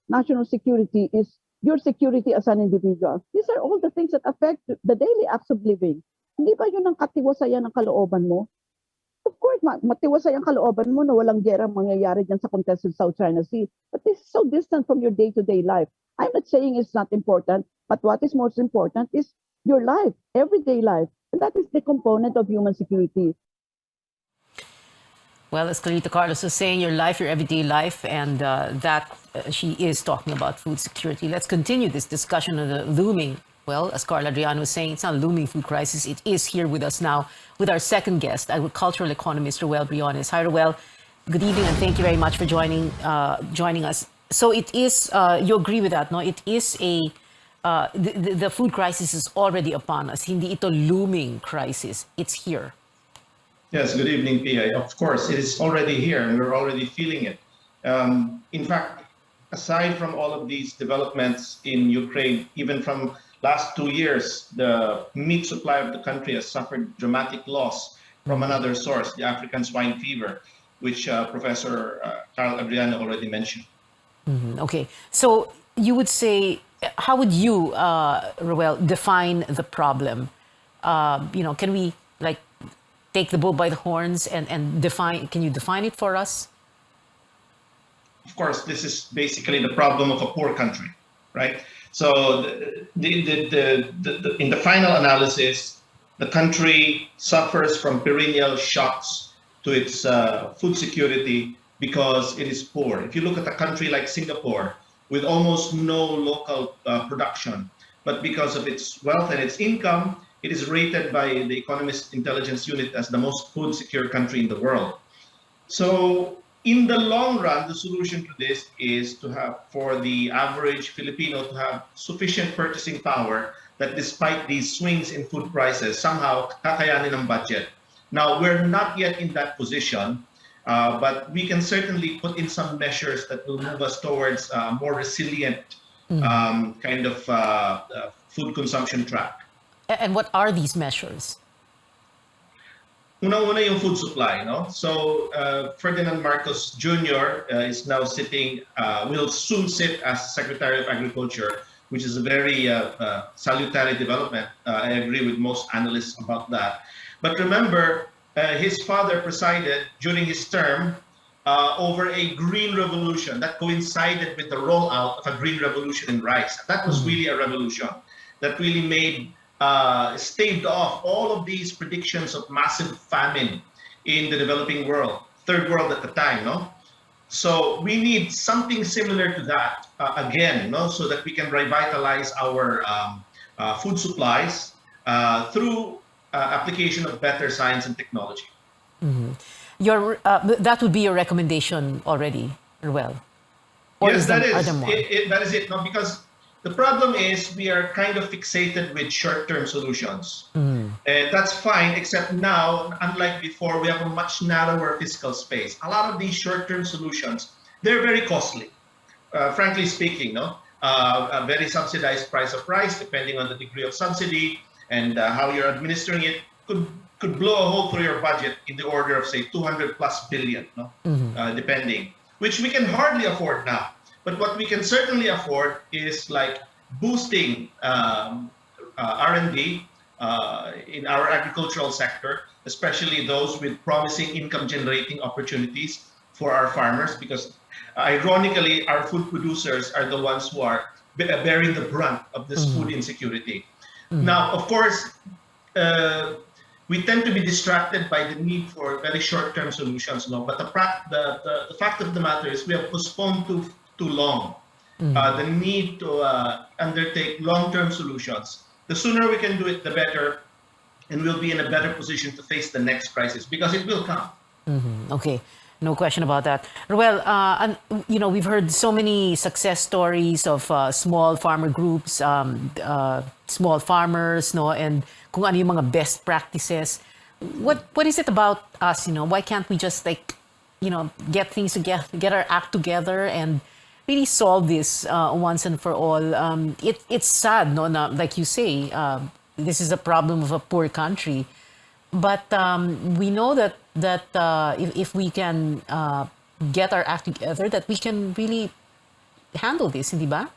national security is your security as an individual. These are all the things that affect the daily acts of living. Hindi ba yun ang katiwasayan ng kalooban mo? Of course, matiwasay ang kalooban mo na walang gerang mangyayari dyan sa contested South China Sea. But this is so distant from your day-to-day life. I'm not saying it's not important, but what is most important is your life, everyday life. And that is the component of human security. Well, as Clarita Carlos was saying, your life, your everyday life, and she is talking about food security. Let's continue this discussion on the looming, as Carl Adriano was saying, it's not a looming food crisis. It is here with us now with our second guest, agricultural economist Roel Briones. Hi, Roel. Good evening, and thank you very much for joining us. So it is, you agree with that, no? It is a the food crisis is already upon us. Hindi ito looming crisis. It's here. Yes, good evening, PI. Of course, it is already here and we're already feeling it. In fact, aside from all of these developments in Ukraine, even from last 2 years, the meat supply of the country has suffered dramatic loss from another source, the African swine fever, which Professor Carl Adriano already mentioned. Okay, so you would say, how would you, Roel, define the problem? Can we take the bull by the horns and define? Can you define it for us? Of course, this is basically the problem of a poor country, right? So in the final analysis, the country suffers from perennial shocks to its food security because it is poor. If you look at a country like Singapore, with almost no local production, but because of its wealth and its income, it is rated by the Economist Intelligence Unit as the most food secure country in the world. So in the long run, the solution to this is to have, for the average Filipino to have sufficient purchasing power that despite these swings in food prices, somehow kakayanin ang budget. Now, we're not yet in that position, but we can certainly put in some measures that will move us towards a more resilient kind of food consumption track. And what are these measures? Una-una yung food supply, no? So Ferdinand Marcos Jr. Is now sitting, will soon sit as Secretary of Agriculture, which is a very salutary development. I agree with most analysts about that. But remember, his father presided during his term over a green revolution that coincided with the rollout of a green revolution in rice. That was really a revolution that really made staved off all of these predictions of massive famine in the developing world, third world at the time, no? So we need something similar to that again, no? So that we can revitalize our food supplies through application of better science and technology. That would be your recommendation already, Roel? Yes, that is it. No, because the problem is we are kind of fixated with short-term solutions. That's fine, except now, unlike before, we have a much narrower fiscal space. A lot of these short-term solutions, they're very costly. Frankly speaking, no? A very subsidized price of rice, depending on the degree of subsidy and how you're administering it, could blow a hole through your budget in the order of, say, 200+ billion, no? Depending, which we can hardly afford now. But what we can certainly afford is like boosting R&D in our agricultural sector, especially those with promising income-generating opportunities for our farmers, because ironically, our food producers are the ones who are bearing the brunt of this food insecurity. Now, of course, we tend to be distracted by the need for very short-term solutions, no? But the fact of the matter is we have postponed too long the need to undertake long-term solutions. The sooner we can do it, the better, and we'll be in a better position to face the next crisis, because it will come. Okay, no question about that. Roel, we've heard so many success stories of small farmer groups, small farmers, no, and kung ano yung mga best practices. What is it about us? Why can't we just get things together, get our act together, and really solve this once and for all? It's sad, no? Like you say, this is a problem of a poor country. But we know that if we can get our act together, that we can really handle this, hindi ba?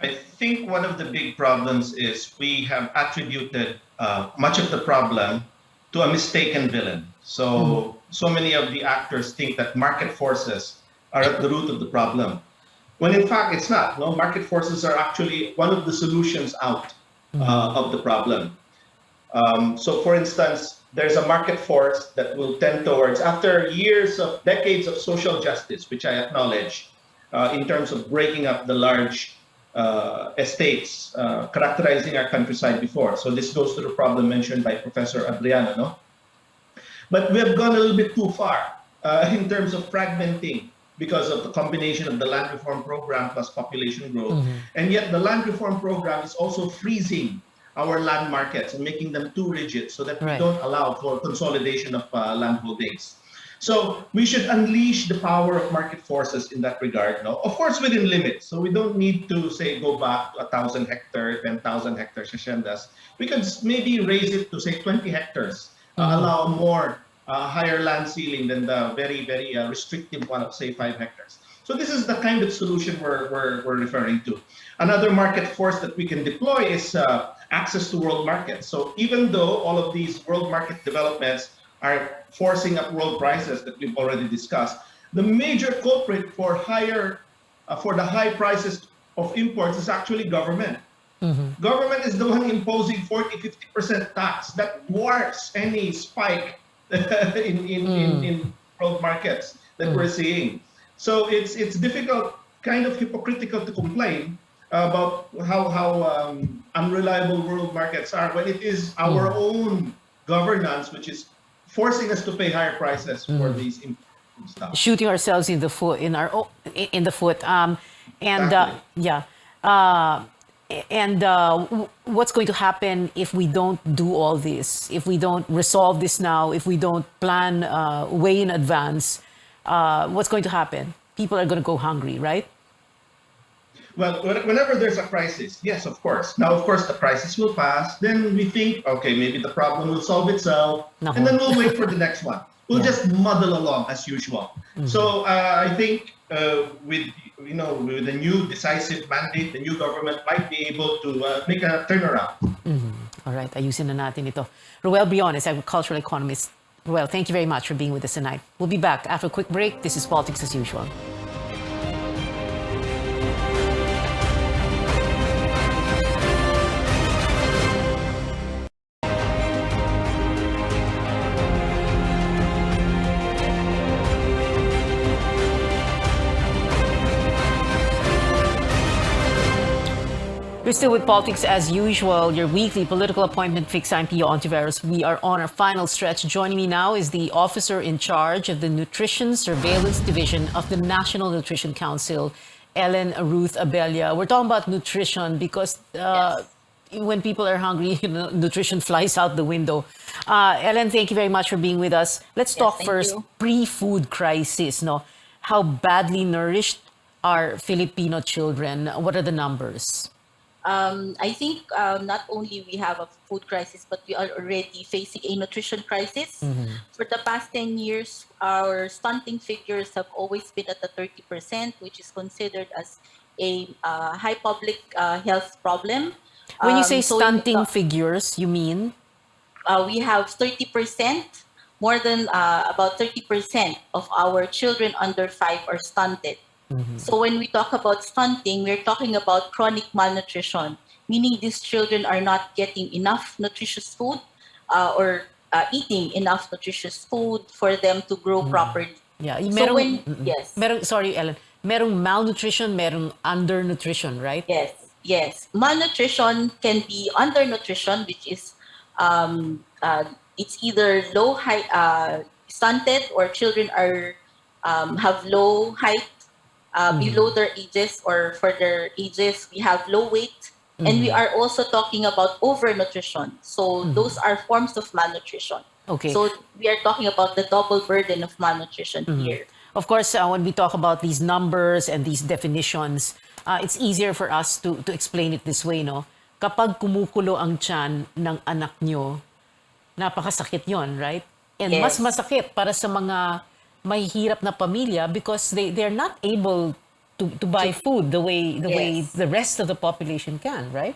I think one of the big problems is we have attributed much of the problem to a mistaken villain. So many of the actors think that market forces are at the root of the problem, when in fact it's not. No, market forces are actually one of the solutions out of the problem. So for instance, there's a market force that will tend towards, after decades of social justice, which I acknowledge, in terms of breaking up the large estates characterizing our countryside before. So this goes to the problem mentioned by Professor Adriano, no? But we have gone a little bit too far in terms of fragmenting because of the combination of the land reform program plus population growth. And yet the land reform program is also freezing our land markets and making them too rigid so that we Right. don't allow for consolidation of land holdings. So we should unleash the power of market forces in that regard, no? Of course, within limits. So we don't need to say go back to 1,000 hectares, 10,000 hectares, haciendas. We could maybe raise it to say 20 hectares, allow more higher land ceiling than the very, very restrictive one of say 5 hectares. So this is the kind of solution we're referring to. Another market force that we can deploy is access to world markets. So even though all of these world market developments are forcing up world prices that we've already discussed, the major culprit for the high prices of imports is actually government. Government is the one imposing 40-50% tax that dwarfs any spike in world markets that we're seeing. So it's difficult, kind of hypocritical to complain about how unreliable world markets are when it is our own governance which is forcing us to pay higher prices for these import stuff. Shooting ourselves in the foot, in the foot. What's going to happen if we don't do all this? If we don't resolve this now? If we don't plan way in advance? What's going to happen? People are going to go hungry, right? Well, whenever there's a crisis, yes, of course. Now, of course, the crisis will pass. Then we think, okay, maybe the problem will solve itself, and then we'll wait for the next one. We'll just muddle along as usual. So I think with the new decisive mandate, the new government might be able to make a turnaround. All right, ayusin na natin ito. Roel Briones, agricultural economist. Roel, thank you very much for being with us tonight. We'll be back after a quick break. This is Politics as Usual. We're still with Politics as Usual, your weekly political appointment fix. I'm Pio Ontiveros. We are on our final stretch. Joining me now is the officer in charge of the Nutrition Surveillance Division of the National Nutrition Council, Ellen Ruth Abella. We're talking about nutrition because when people are hungry, nutrition flies out the window. Ellen, thank you very much for being with us. Let's talk first pre-food crisis. No, how badly nourished are Filipino children? What are the numbers? I think not only we have a food crisis, but we are already facing a nutrition crisis. For the past 10 years, our stunting figures have always been at the 30%, which is considered as a high public health problem. When you say stunting figures, you mean? We have 30%, more than about 30% of our children under 5 are stunted. So when we talk about stunting, we're talking about chronic malnutrition, meaning these children are not getting enough nutritious food or eating enough nutritious food for them to grow properly. Yeah. So sorry, Ellen. Merong malnutrition, merong undernutrition, right? Yes. Malnutrition can be undernutrition, which is it's either high stunted or children are have low height. Below their ages or for their ages, we have low weight, and we are also talking about overnutrition. So those are forms of malnutrition. Okay. So we are talking about the double burden of malnutrition here. Of course, when we talk about these numbers and these definitions, it's easier for us to explain it this way, no? Kapag kumukulo ang tiyan ng anak nyo, napakasakit yon, right? And mas masakit para sa mga mahihirap na pamilya because they're not able to buy food the way the rest of the population can, right?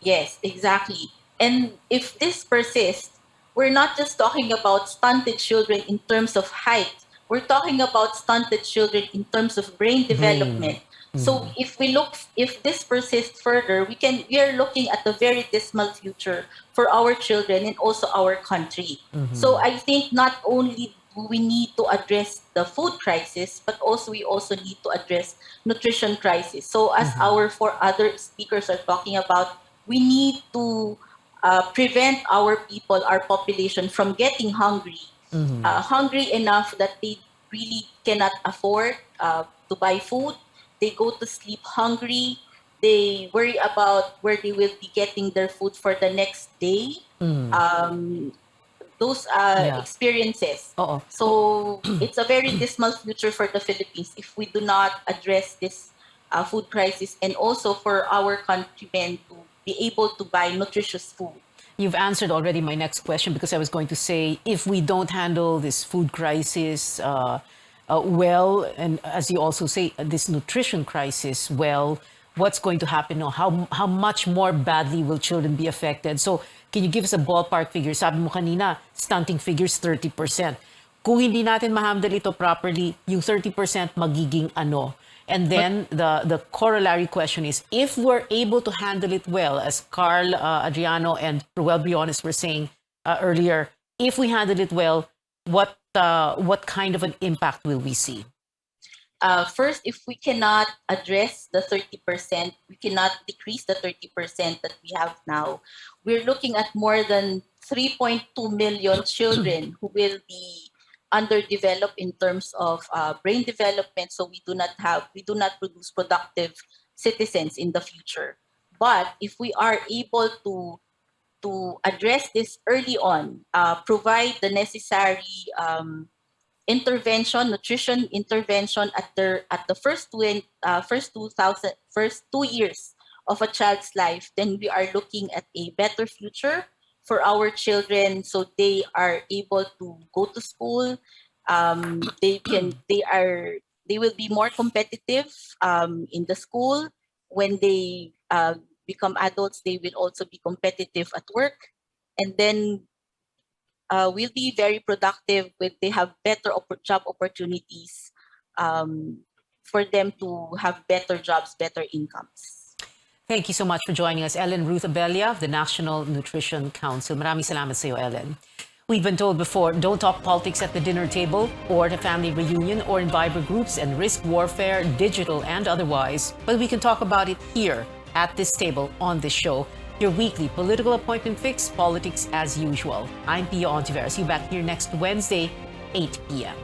Yes, exactly. And if this persists, we're not just talking about stunted children in terms of height. We're talking about stunted children in terms of brain development. So if this persists further, we are looking at a very dismal future for our children and also our country. So I think not only we need to address the food crisis, but we also need to address nutrition crisis. So as our 4 other speakers are talking about, we need to prevent our people, our population from getting hungry, hungry enough that they really cannot afford to buy food. They go to sleep hungry. They worry about where they will be getting their food for the next day. Those experiences. So it's a very dismal future for the Philippines if we do not address this food crisis, and also for our countrymen to be able to buy nutritious food. You've answered already my next question, because I was going to say, if we don't handle this food crisis well, and as you also say, this nutrition crisis well, what's going to happen? How much more badly will children be affected? So can you give us a ballpark figure? Sabi mo kanina, stunting figures 30%. Kung hindi natin ma-handle ito properly, yung 30% magiging ano? And then the corollary question is, if we're able to handle it well, as Carl, Adriano, and Ruel Briones were saying earlier, if we handle it well, what kind of an impact will we see? First, if we cannot address the 30%, we cannot decrease the 30% that we have now, we're looking at more than 3.2 million children who will be underdeveloped in terms of brain development. So we do not produce productive citizens in the future. But if we are able to address this early on, provide the necessary nutrition intervention at the first 2 years of a child's life, then we are looking at a better future for our children, so they are able to go to school. They will be more competitive in the school. When they become adults, they will also be competitive at work, and then will be very productive when they have better job opportunities for them to have better jobs, better incomes. Thank you so much for joining us, Ellen Ruth Abella of the National Nutrition Council. Maraming salamat sa iyo, Ellen. We've been told before, don't talk politics at the dinner table or at a family reunion or in Viber groups and risk warfare, digital and otherwise. But we can talk about it here at this table on this show. Your weekly political appointment fix, politics as usual. I'm Pia Ontiveros. See you back here next Wednesday, 8 p.m.